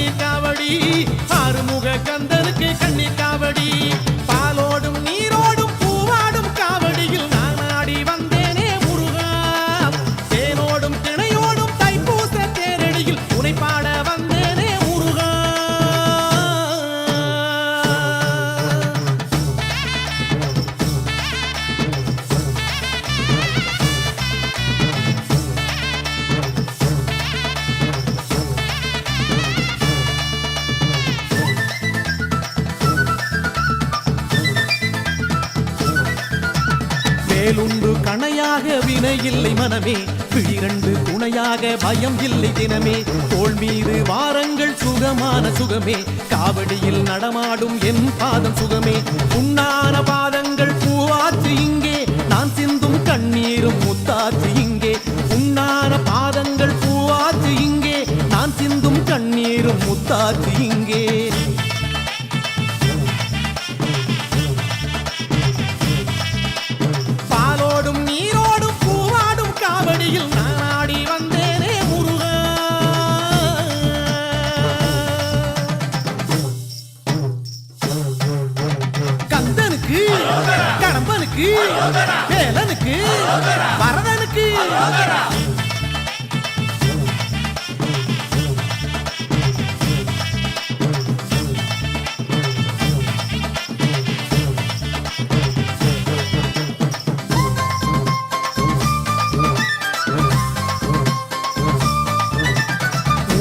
பன்னீர் காவடி ஆறுமுக கந்தனுக்கு கண்ணீர் காவடி பாலோடும் நீரோடும் பூவாடும் காவடியில் நான் ஆடி வந்தேனே முருகா தேனோடும் திணையோடும் தைப்பூச தேரடியில் உனை பாட வந்தேனே முருகா வேலுண்டு கணையாக வினை இல்லை மனமே பிழிரண்டு துணையாக பயம் இல்லை தினமே தோள் மீது வாரங்கள் சுகமான சுகமே காவடியில் நடமாடும் என் பாதம் சுகமே உண்ணான பாதங்கள் பூவாச்சு இங்கே நான் சிந்தும் கண்ணீரும் முத்தாச்சு இங்கே உண்ணான பாதங்கள் பூவாச்சு இங்கே நான் சிந்தும் கண்ணீரும் முத்தாச்சு இங்கே கடம்பனுக்கு வேலனுக்கு வரதனுக்கு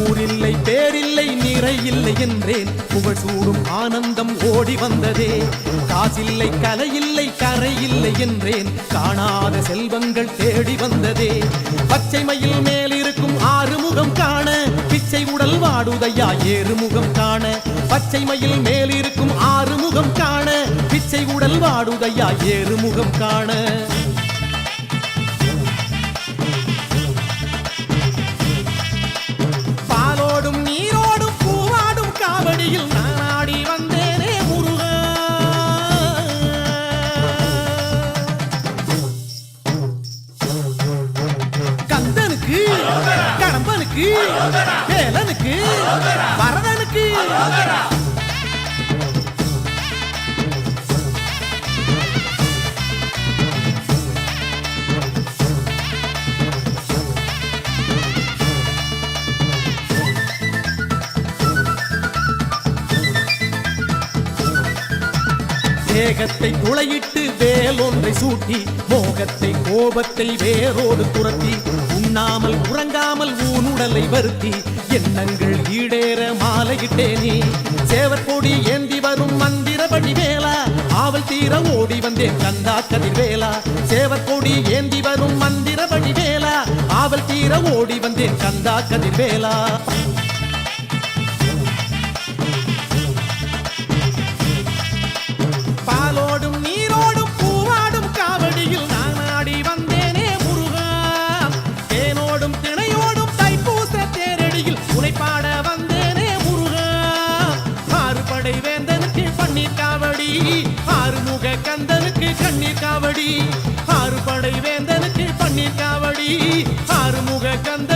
ஊரில்லை பேரில்லை நிறை இல்லை என்றேன் புகழ் சூடும் ஆனந்தம் ஓடி வந்ததே காசில்லை கலையில்லை கரை இல்லை என்றேன் காணாத செல்வங்கள் தேடி வந்ததே பச்சை மயில் மேல் இருக்கும் ஆறுமுகம் காண பிச்சை உடல் வாடுதையா ஏறுமுகம் காண பச்சை மயில் மேல் இருக்கும் ஆறுமுகம் காண பிச்சை உடல் வாடுதையா ஏறுமுகம் காண பாலோடும் நீரோடும் பூவாடும் காவடியில் நான் ஆடி வந்தேனே முருகா கந்தனுக்கு கடம்பனுக்கு வேலனுக்கு வரதனுக்கு தேகத்தை துளையிட்டு வேலொன்றை சூட்டி மோகத்தை கோபத்தை வேரோடு துரத்தி உண்ணாமல் உறங்காமல் ஊனுடலை வருத்தி எண்ணங்கள் ஈடேற மாலையிட்டேனே சேவற்கொடி ஏந்தி வரும் மந்திரபடி வேளா ஆவல் தீர ஓடி வந்தேன் கந்தா கதிர்வேலா சேவற்கொடி ஏந்தி வரும் மந்திரபடி வேளா ஆவல் தீர ஓடி வந்தேன் கந்தா கதிர்வேலா பாலோடும் நீரோடும் பூவாடும் காவடியில் நான் ஆடி வந்தேனே முருகா தேனோடும் திணையோடும் தைப்பூச தேரடியில் உனை பாட வந்தேனே முருகா ஆறுபடை வேந்தனுக்கு பன்னீர் காவடி ஆறுமுக கந்தனுக்கு கண்ணீர் காவடி ஆறுபடை வேந்தனுக்கு பன்னீர் காவடி ஆறுமுக கந்த